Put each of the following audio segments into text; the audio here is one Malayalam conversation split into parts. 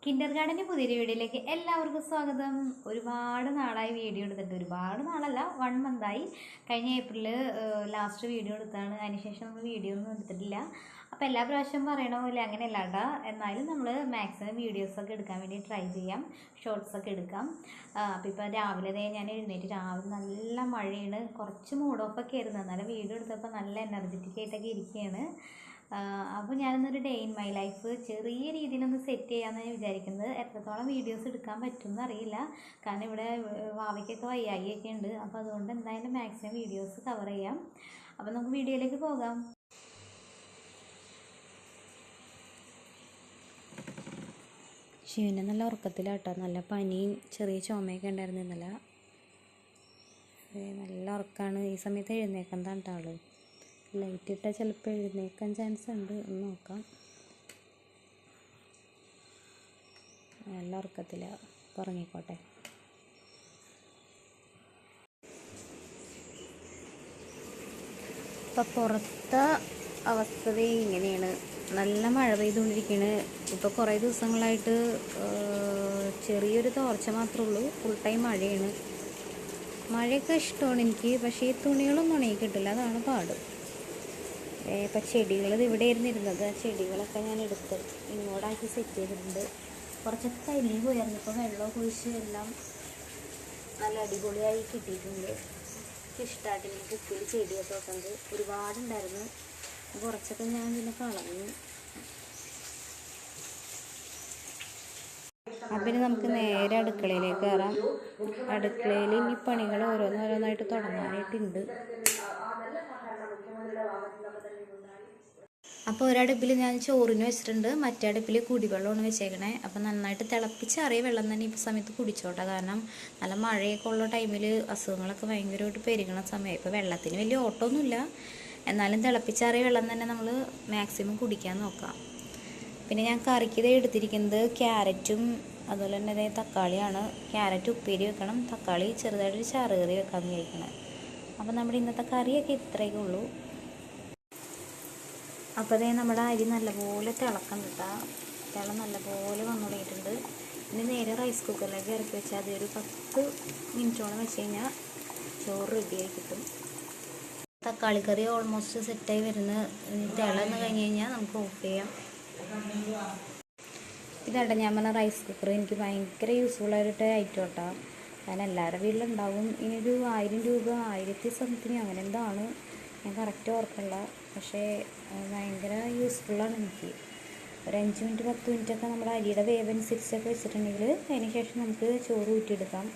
കിൻഡർ ഗാർഡൻ്റെ പുതിയൊരു വീഡിയോയിലേക്ക് എല്ലാവർക്കും സ്വാഗതം. ഒരുപാട് നാളായി വീഡിയോ എടുത്തിട്ട്, ഒരുപാട് നാളല്ല, 1 മന്തായി. കഴിഞ്ഞ ഏപ്രിൽ ലാസ്റ്റ് വീഡിയോ എടുത്താണ്. അതിനുശേഷം നമ്മൾ വീഡിയോ ഒന്നും എടുത്തിട്ടില്ല. അപ്പോൾ എല്ലാ പ്രാവശ്യം പറയണ പോലെ അങ്ങനെയല്ല കേട്ടോ. എന്നാലും നമ്മൾ മാക്സിമം വീഡിയോസൊക്കെ എടുക്കാൻ വേണ്ടി ട്രൈ ചെയ്യാം, ഷോർട്സൊക്കെ എടുക്കാം. അപ്പോൾ ഇപ്പോൾ രാവിലെ ഞാൻ എഴുന്നേറ്റ്, രാവിലെ നല്ല മഴയാണ്, കുറച്ച് മൂഡ് ഓഫൊക്കെ ആയിരുന്നു. എന്നാലും വീഡിയോ എടുത്തപ്പോൾ നല്ല എനർജറ്റിക് ആയിട്ടൊക്കെ ഇരിക്കുകയാണ്. അപ്പോൾ ഞാനൊന്നൊരു ഡേ ഇൻ മൈ ലൈഫ് ചെറിയ രീതിയിലൊന്ന് സെറ്റ് ചെയ്യാമെന്നാണ് വിചാരിക്കുന്നത്. എത്രത്തോളം വീഡിയോസ് എടുക്കാൻ പറ്റുമെന്ന് അറിയില്ല, കാരണം ഇവിടെ വാവയ്ക്കൊക്കെ വയ്യായിയൊക്കെ ഉണ്ട്. അപ്പോൾ അതുകൊണ്ട് എന്തായാലും മാക്സിമം വീഡിയോസ് കവർ ചെയ്യാം. അപ്പോൾ നമുക്ക് വീഡിയോയിലേക്ക് പോകാം. ശിവനെ നല്ല ഉറക്കത്തിലാട്ടോ, നല്ല പനിയും ചെറിയ ചുമയൊക്കെ ഉണ്ടായിരുന്നു ഇന്നലെ. നല്ല ഉറക്കമാണ്. ഈ സമയത്ത് എഴുന്നേക്കുന്നതാണ് കേട്ടോ ആള്. ലൈറ്റ് ഇട്ടാൽ ചിലപ്പോൾ എഴുന്നേക്കാൻ ചാൻസ് ഉണ്ട്, ഒന്ന് നോക്കാം. നല്ല ഉറക്കത്തില്ല, ഉറങ്ങിക്കോട്ടെ. ഇപ്പം പുറത്തെ അവസ്ഥ ഇങ്ങനെയാണ്, നല്ല മഴ പെയ്തുകൊണ്ടിരിക്കുകയാണ്. ഇപ്പോൾ കുറേ ദിവസങ്ങളായിട്ട് ചെറിയൊരു തോർച്ച മാത്രമേ ഉള്ളൂ, ഫുൾ ടൈം മഴയാണ്. മഴയൊക്കെ ഇഷ്ടമാണ് എനിക്ക്, പക്ഷേ ഈ തുണികളൊന്നും ഉണങ്ങി കിട്ടില്ല, അതാണ് പാട്. ഇപ്പം ചെടികൾ ഇവിടെ ഇരുന്നിരുന്നത്, ആ ചെടികളൊക്കെ ഞാൻ എടുത്ത് ഇങ്ങോട്ടാക്കി സെറ്റ് ചെയ്തിട്ടുണ്ട്. കുറച്ചൊക്കെ കരിഞ്ഞ് പോയായിരുന്നു, ഇപ്പോൾ വെള്ളമൊക്കെ ഒഴിച്ച് എല്ലാം നല്ല അടിപൊളിയായി കിട്ടിയിട്ടുണ്ട്. ഇഷ്ടമായിട്ട് ഇങ്ങനെ കുപ്പിയിൽ ചെടിയൊക്കെ വെക്കുന്നത് ഒരുപാടുണ്ടായിരുന്നു, കുറച്ചൊക്കെ ഞാൻ പിന്നെ കളഞ്ഞു. അപ്പം നമുക്ക് നേരെ അടുക്കളയിലേക്ക് കയറാം. അടുക്കളയിൽ ഇനി പണികൾ ഓരോന്നോരോന്നായിട്ട് തുടങ്ങാനായിട്ടുണ്ട്. അപ്പോൾ ഒരടുപ്പിൽ ഞാൻ ചോറിന് വെച്ചിട്ടുണ്ട്, മറ്റേ അടുപ്പിൽ കുടിവെള്ളമാണ് വെച്ചേക്കണേ. അപ്പോൾ നന്നായിട്ട് തിളപ്പിച്ചാറിയ വെള്ളം തന്നെ ഇപ്പോൾ സമയത്ത് കുടിച്ചോട്ടെ, കാരണം നല്ല മഴയൊക്കെ ഉള്ള ടൈമിൽ അസുഖങ്ങളൊക്കെ ഭയങ്കരമായിട്ട് പെരുകണ സമയം. ഇപ്പോൾ വെള്ളത്തിന് വലിയ ഓട്ടമൊന്നുമില്ല, എന്നാലും തിളപ്പിച്ചാറിയ വെള്ളം തന്നെ നമ്മൾ മാക്സിമം കുടിക്കാൻ നോക്കാം. പിന്നെ ഞാൻ കറിക്ക് എടുത്തിരിക്കുന്നത് ക്യാരറ്റും അതുപോലെ തന്നെ തക്കാളിയാണ്. ക്യാരറ്റ് ഉപ്പേരി വെക്കണം, തക്കാളി ചെറുതായിട്ടൊരു ചാറുകറി വെക്കാമെന്ന് വിചാരിക്കണം. അപ്പോൾ നമ്മുടെ ഇന്നത്തെ കറിയൊക്കെ ഇത്രയൊക്കെ ഉള്ളൂ. അപ്പോൾ നമ്മുടെ അരി നല്ലപോലെ തിളക്കം കിട്ടാം, തിളം നല്ലപോലെ വന്നു തുടങ്ങിയിട്ടുണ്ട്. ഇനി നേരെ റൈസ് കുക്കറിലേക്ക് ഇറക്കി വെച്ചാൽ അത് ഒരു 10 മിനിറ്റോളം വെച്ച് കഴിഞ്ഞാൽ ചോറ് റെഡിയായി കിട്ടും. തക്കാളി കറി ഓൾമോസ്റ്റ് സെറ്റായി വരുന്ന തിളന്ന് കഴിഞ്ഞ് കഴിഞ്ഞാൽ നമുക്ക് ഓഫ് ചെയ്യാം. ഇതാട്ടെ ഞാൻ പറഞ്ഞ റൈസ് കുക്കർ എനിക്ക് ഭയങ്കര യൂസ്ഫുള്ളായിട്ട് ഐറ്റം കേട്ടോ, കാരണം എല്ലാവരുടെ വീട്ടിലുണ്ടാവും. ഇനിയൊരു 1000 രൂപ 1000 സംതിങ് അങ്ങനെ എന്താണ്, ഞാൻ കറക്റ്റ് ഓർക്കല്ല, പക്ഷേ ഭയങ്കര യൂസ്ഫുള്ളാണ് എനിക്ക്. ഒരു 5 മിനിറ്റ് 10 മിനിറ്റൊക്കെ നമ്മുടെ അരിയുടെ വേവ് അനുസരിച്ചൊക്കെ വെച്ചിട്ടുണ്ടെങ്കിൽ അതിന് ശേഷം നമുക്ക് ചോറ് ഊറ്റിയെടുക്കാം.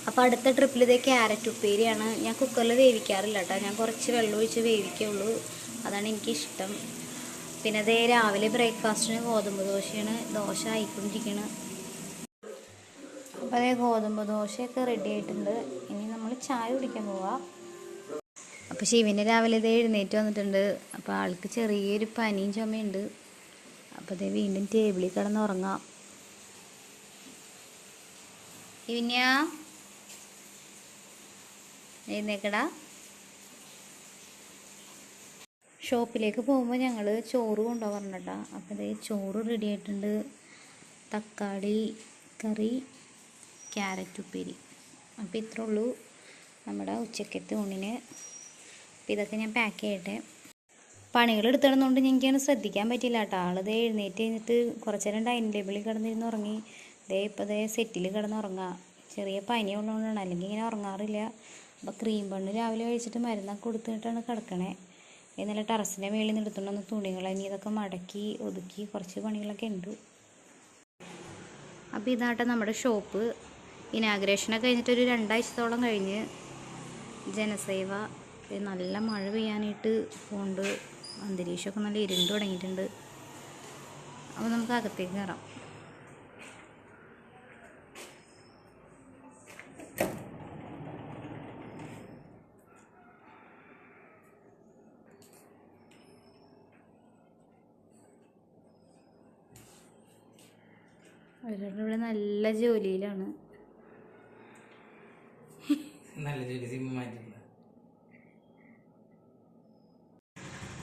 അപ്പോൾ അടുത്ത ട്രിപ്പിൽ ഇതേ ക്യാരറ്റ് ഉപ്പേരിയാണ്. ഞാൻ കുക്കറിൽ വേവിക്കാറില്ല കേട്ടോ, ഞാൻ കുറച്ച് വെള്ളം ഒഴിച്ച് വേവിക്കുള്ളൂ, അതാണ് എനിക്കിഷ്ടം. പിന്നെ അതേ രാവിലെ ബ്രേക്ക്ഫാസ്റ്റിന് ഗോതമ്പ് ദോശയാണ്, ദോശ ആയിക്കൊണ്ടിരിക്കണം. അപ്പോൾ അതേ ഗോതമ്പ് ദോശയൊക്കെ റെഡി ആയിട്ടുണ്ട്. ഇനി നമ്മൾ ചായ കുടിക്കാൻ പോവാം. അപ്പോൾ ശിവന് രാവിലെ ഇതേ എഴുന്നേറ്റ് വന്നിട്ടുണ്ട്. അപ്പോൾ ആൾക്ക് ചെറിയൊരു പനിയും ചുമയുണ്ട്. അപ്പോൾ അതേ വീണ്ടും ടേബിളിൽ കിടന്ന് ഉറങ്ങാം. ഇവന്യാ എഴുന്നേക്കടാ. ഷോപ്പിലേക്ക് പോകുമ്പോൾ ഞങ്ങൾ ചോറ് കൊണ്ടുപോകാറുണ്ട് കേട്ടോ. അപ്പോൾ അതേ ചോറ് റെഡി ആയിട്ടുണ്ട്, തക്കാളി കറി, ക്യാരറ്റ് ഉപ്പേരി. അപ്പോൾ ഇത്രേ ഉള്ളൂ നമ്മുടെ ഉച്ചക്കത്തെ ഊണിന്. അപ്പോൾ ഇതൊക്കെ ഞാൻ പാക്ക് ചെയ്യട്ടെ. പണികൾ എടുത്തിടുന്നതുകൊണ്ട് എനിക്കങ്ങനെ ശ്രദ്ധിക്കാൻ പറ്റില്ല കേട്ടോ. ആളിതേ എഴുന്നേറ്റ് കഴിഞ്ഞിട്ട് കുറച്ച് നേരം ഡൈനിങ് ടേബിളിൽ കിടന്നിരുന്ന് ഉറങ്ങി. ഇപ്പോൾ അതേ സെറ്റിൽ കിടന്നുറങ്ങാം. ചെറിയ പനി ഉള്ളതുകൊണ്ടാണ്, അല്ലെങ്കിൽ ഇങ്ങനെ ഉറങ്ങാറില്ല. അപ്പോൾ ക്രീം ബണ്ണ് രാവിലെ കഴിച്ചിട്ട് മരുന്നൊക്കെ കൊടുത്തിട്ടാണ് കിടക്കണേ. ഇന്നലെ ടെറസിൻ്റെ മേളിൽ നിന്ന് എടുത്തുകൊണ്ടുവന്ന തുണികൾ ഇനി ഇതൊക്കെ മടക്കി ഒതുക്കി കുറച്ച് പണികളൊക്കെ ഉണ്ട്. അപ്പോൾ ഇതാട്ടെ നമ്മുടെ ഷോപ്പ്. ഇനാഗ്രേഷനൊക്കെ കഴിഞ്ഞിട്ടൊരു 2 ആഴ്ചത്തോളം കഴിഞ്ഞ്. ജനസേവ നല്ല മഴ പെയ്യാനായിട്ട് കൊണ്ട് അന്തരീക്ഷമൊക്കെ നല്ല ഇരുണ്ട് തുടങ്ങിയിട്ടുണ്ട്. അപ്പോൾ നമുക്ക് അകത്തേക്ക് കയറാം. അവരുടെ നല്ല ജോലിയിലാണ്. നല്ല ജോലി സിം മാറ്റില്ല.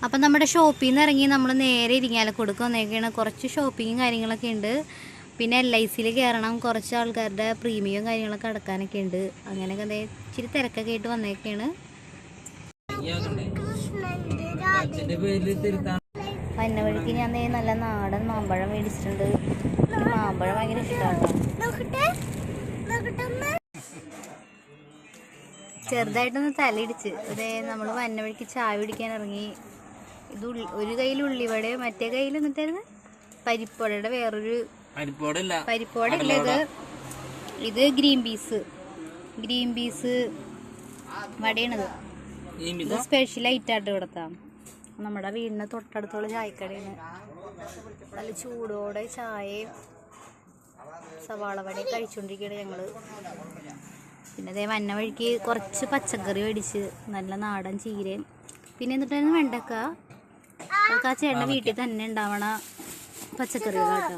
അപ്പം നമ്മുടെ ഷോപ്പിൽ നിന്ന് ഇറങ്ങി നമ്മൾ നേരെ ഇരിങ്ങാലക്കുടക്ക് വന്നേക്കാണ്. കുറച്ച് ഷോപ്പിങ്ങും കാര്യങ്ങളൊക്കെ ഉണ്ട്. പിന്നെ LICയിൽ കയറണം, കുറച്ച് ആൾക്കാരുടെ പ്രീമിയം കാര്യങ്ങളൊക്കെ അടക്കാനൊക്കെ ഉണ്ട്. അങ്ങനെയൊക്കെ അതേ ഇച്ചിരി തിരക്കൊക്കെ ആയിട്ട് വന്നേക്കാണ്. വന്ന വഴിക്ക് ഞാൻ നല്ല നാടൻ മാമ്പഴം മേടിച്ചിട്ടുണ്ട്. മാമ്പഴം ഭയങ്കര ഇഷ്ടമാണ്. ചെറുതായിട്ടൊന്ന് തലയിടിച്ച് അതേ നമ്മൾ വന്ന വഴിക്ക് ചായ പിടിക്കാൻ ഇറങ്ങി. ഇത് ഒരു കയ്യിൽ ഉള്ളിവട, മറ്റേ കയ്യിൽ എന്നിട്ടായിരുന്നു പരിപ്പോടയുടെ വേറൊരു പരിപ്പോട. ഇത് ഗ്രീൻ പീസ് വടയാണിത്. ഇത് സ്പെഷ്യൽ ഐറ്റായിട്ട് ഇവിടത്താം. നമ്മുടെ വീടിന് തൊട്ടടുത്തുള്ള ചായക്കടയാണ്. നല്ല ചൂടോടെ ചായയും സവാള വടയും കഴിച്ചുകൊണ്ടിരിക്കുകയാണ് ഞങ്ങള്. പിന്നെ അതേ വന്ന വഴിക്ക് കുറച്ച് പച്ചക്കറി മേടിച്ച്, നല്ല നാടൻ ചീരയും പിന്നെ എന്നിട്ടായിരുന്നു വെണ്ടക്ക. അതൊക്കെ ആ ചേട്ടൻ്റെ വീട്ടിൽ തന്നെ ഉണ്ടാവണ പച്ചക്കറികളാട്ടോ.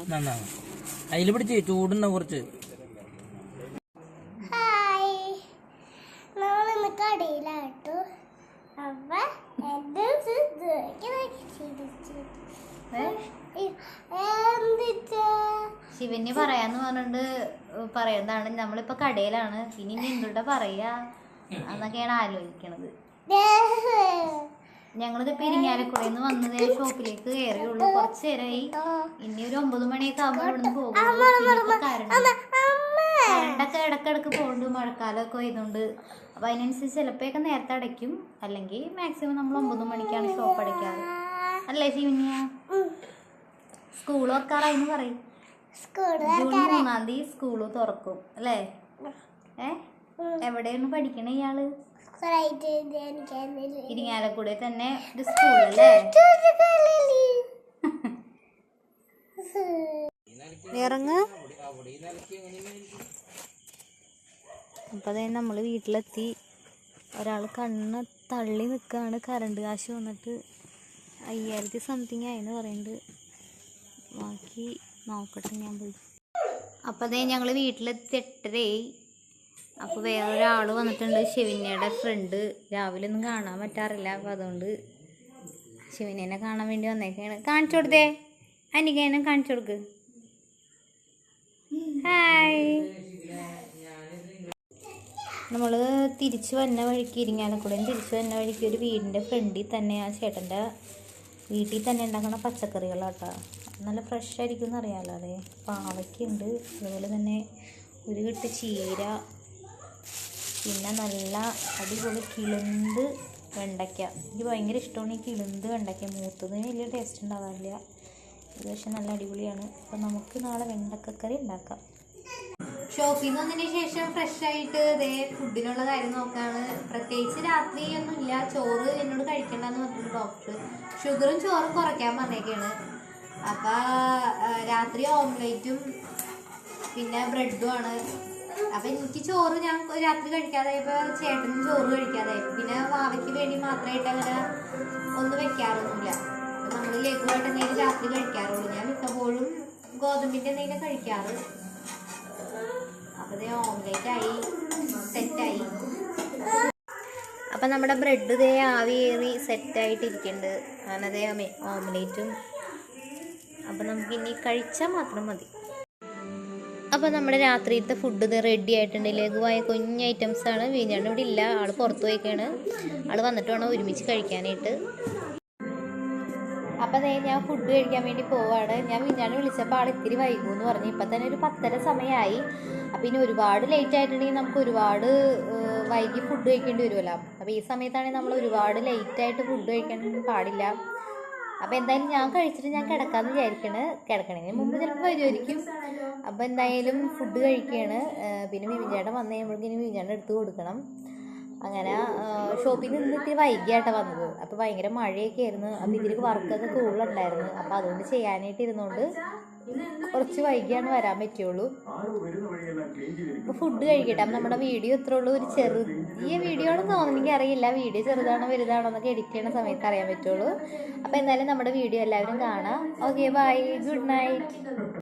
അതിൽ പിടിച്ച് ചൂടുണ്ടാവും കുറച്ച്. ശിവന് പറയാന്ന് പറഞ്ഞിട്ട് പറയുന്നതാണ്. നമ്മളിപ്പോ കടയിലാണ്, ഇനി എന്തുട്ടാ പറയാ എന്നൊക്കെയാണ് ആലോചിക്കണത്. ഞങ്ങളിതിപ്പോ ഇരിങ്ങാലക്കുടയിൽ വന്നത് ഷോപ്പിലേക്ക് കയറിയുള്ളൂ. കുറച്ചു നേരമായി. ഇനി ഒരു 9 മണിയൊക്കെ ആകുമ്പോൾ ഇവിടുന്ന് പോകും. കറണ്ടൊക്കെ ഇടക്കിടക്ക് പോകുന്നുണ്ട്, മഴക്കാലമൊക്കെ ആയതുകൊണ്ട്. അപ്പൊ അതിനനുസരിച്ച് ചിലപ്പോഴൊക്കെ നേരത്തെ അടയ്ക്കും, അല്ലെങ്കിൽ മാക്സിമം നമ്മൾ 9 മണിക്കാണ് ഷോപ്പ് അടയ്ക്കാറ്. അല്ലേ ശിവന്യ? സ്കൂൾ തുറക്കാറായിന്ന് പറയും. ജൂൺ 3-ാം തീയതി സ്കൂള് തുറക്കും അല്ലേ? എവിടെയാണ് പഠിക്കണേ ഇയാള്? ഇരിങ്ങാലക്കുടയിൽ തന്നെ ഒരു സ്കൂളല്ലേ? ഇറങ്ങ്. അപ്പൊ അതേ നമ്മള് വീട്ടിലെത്തി. ഒരാൾ കണ്ണ് തള്ളി നിൽക്കുകയാണ്. കറണ്ട് കാശ് വന്നിട്ട് 5000 സംതിങ് ആയെന്ന് പറയുന്നുണ്ട്. ബാക്കി നോക്കട്ടെ ഞാൻ പോയി. അപ്പം അതേ ഞങ്ങൾ വീട്ടിലെത്തി 8:30. അപ്പോൾ വേറൊരാൾ വന്നിട്ടുണ്ട്, ശിവന്യയുടെ ഫ്രണ്ട്. രാവിലെ ഒന്നും കാണാൻ പറ്റാറില്ല, അപ്പോൾ അതുകൊണ്ട് ശിവന്യനെ കാണാൻ വേണ്ടി വന്നേക്കാണ്. കാണിച്ചു കൊടുത്തേ, അനികേനെ കാണിച്ചു കൊടുക്ക്. ഹായ്. നമ്മൾ തിരിച്ചു വന്ന വഴിക്ക്, ഇരിങ്ങാലക്കുടയിൽ തിരിച്ചു വന്ന വഴിക്ക് ഒരു വീടിൻ്റെ ഫ്രണ്ടിൽ തന്നെ ആ ചേട്ടൻ്റെ വീട്ടിൽ തന്നെ ഉണ്ടാക്കുന്ന പച്ചക്കറികളാട്ടോ. നല്ല ഫ്രഷ് ആയിരിക്കും എന്നറിയാമല്ലോ. അതെ, പാവയ്ക്കുണ്ട്, അതുപോലെ തന്നെ ഒരു കെട്ട് ചീര, പിന്നെ നല്ല അടിപൊളി കിളുന്ത് വെണ്ടയ്ക്ക. എനിക്ക് ഭയങ്കര ഇഷ്ടമാണ് ഈ കിളുന്ത് വെണ്ടയ്ക്ക. മൂത്തതിന് വലിയ ടേസ്റ്റ് ഉണ്ടാകാറില്ല, ഇത് പക്ഷെ നല്ല അടിപൊളിയാണ്. അപ്പം നമുക്ക് നാളെ വെണ്ടക്കക്കറി ഉണ്ടാക്കാം. ഷോപ്പിൽ നിന്ന് വന്നതിന് ശേഷം ഫ്രഷ് ആയിട്ട് ഇതേ ഫുഡിനുള്ള കാര്യം നോക്കാണ്. പ്രത്യേകിച്ച് രാത്രി ഒന്നുമില്ല. ചോറ് എന്നോട് കഴിക്കണ്ടെന്ന് പറഞ്ഞിട്ട് ഡോക്ടർ ഷുഗറും ചോറും കുറയ്ക്കാൻ പറഞ്ഞേക്കാണ്. അപ്പം രാത്രി ഓംലേറ്റും പിന്നെ ബ്രെഡും ആണ്. അപ്പം എനിക്ക് ചോറ് ഞാൻ രാത്രി കഴിക്കാതായപ്പോൾ ചേട്ടനും ചോറ് കഴിക്കാതായപ്പോൾ പിന്നെ വാവയ്ക്ക് വേണ്ടി മാത്രമായിട്ട് അങ്ങനെ ഒന്നും വെക്കാറൊന്നുമില്ല. അപ്പം നമ്മൾ ലഘുവായിട്ട് എന്തെങ്കിലും രാത്രി കഴിക്കാറുള്ളൂ. ഞാൻ മിക്കപ്പോഴും ഗോതമ്പിൻ്റെ എന്തെങ്കിലും കഴിക്കാറ്. അപ്പോൾ ഓംലേറ്റായി, സെറ്റായി. അപ്പം നമ്മുടെ ബ്രെഡ് ഇതേ ആവിയേറി സെറ്റായിട്ടിരിക്കുന്നുണ്ട്. ഞാനതേ ഓംലേറ്റും. അപ്പം നമുക്കിനി കഴിച്ചാൽ മാത്രം മതി. അപ്പോൾ നമ്മുടെ രാത്രിയിലത്തെ ഫുഡ് ഇത് റെഡി ആയിട്ടുണ്ട്. ലഘുവായ കുഞ്ഞ് ഐറ്റംസാണ്. വീഞ്ഞാണ് ഇവിടെ ഇല്ല, ആൾ പുറത്ത് പോയിക്കാണ്. ആൾ വന്നിട്ട് വേണം ഒരുമിച്ച് കഴിക്കാനായിട്ട്. അപ്പം അതേ ഞാൻ ഫുഡ് കഴിക്കാൻ വേണ്ടി പോവാണ്. ഞാൻ വീഞ്ഞാണ് വിളിച്ചപ്പോൾ ആൾ ഇത്തിരി വൈകുമെന്ന് പറഞ്ഞു. ഇപ്പം തന്നെ ഒരു 10:30 സമയമായി. അപ്പം ഇനി ഒരുപാട് ലേറ്റ് ആയിട്ടുണ്ടെങ്കിൽ നമുക്ക് ഒരുപാട് വൈകി ഫുഡ് കഴിക്കേണ്ടി വരുമല്ലോ. അപ്പോൾ ഈ സമയത്താണെങ്കിൽ നമ്മൾ ഒരുപാട് ലേറ്റായിട്ട് ഫുഡ് കഴിക്കാൻ പാടില്ല. അപ്പോൾ എന്തായാലും ഞാൻ കഴിച്ചിട്ട് ഞാൻ കിടക്കാമെന്ന് വിചാരിക്കണ്. കിടക്കണതിന് മുമ്പ് ചിലപ്പോൾ വരുമായിരിക്കും. അപ്പോൾ എന്തായാലും ഫുഡ് കഴിക്കുകയാണ്. പിന്നെ വിവിഞ്ചേട്ടൻ വന്നു കഴിയുമ്പോഴേക്കും വിവിഞ്ചേട്ടൻ എടുത്ത് കൊടുക്കണം. അങ്ങനെ ഷോപ്പിൽ നിന്ന് ഇത്തിരി വൈകിയായിട്ടാണ് വന്നത്. അപ്പോൾ ഭയങ്കര മഴയൊക്കെ ആയിരുന്നു. അപ്പോൾ ഇതിൽ വർക്കൊക്കെ കൂടുതലുണ്ടായിരുന്നു. അപ്പോൾ അതുകൊണ്ട് ചെയ്യാനായിട്ട് ഇരുന്നുകൊണ്ട് കുറച്ച് വൈകിയാണ് വരാൻ പറ്റുള്ളൂ. അപ്പോൾ ഫുഡ് കഴിക്കട്ടെ. അപ്പം നമ്മുടെ വീഡിയോ ഇത്രേ ഉള്ളൂ. ഒരു ചെറിയ വീഡിയോ ആണെന്ന് തോന്നുന്നു, എനിക്കറിയില്ല. വീഡിയോ ചെറുതാണോ വലുതാണോ എന്നൊക്കെ എഡിറ്റ് ചെയ്യുന്ന സമയത്ത് അറിയാൻ പറ്റുള്ളൂ. അപ്പോൾ എന്തായാലും നമ്മുടെ വീഡിയോ എല്ലാവരും കാണാം. Okay, bye, good night.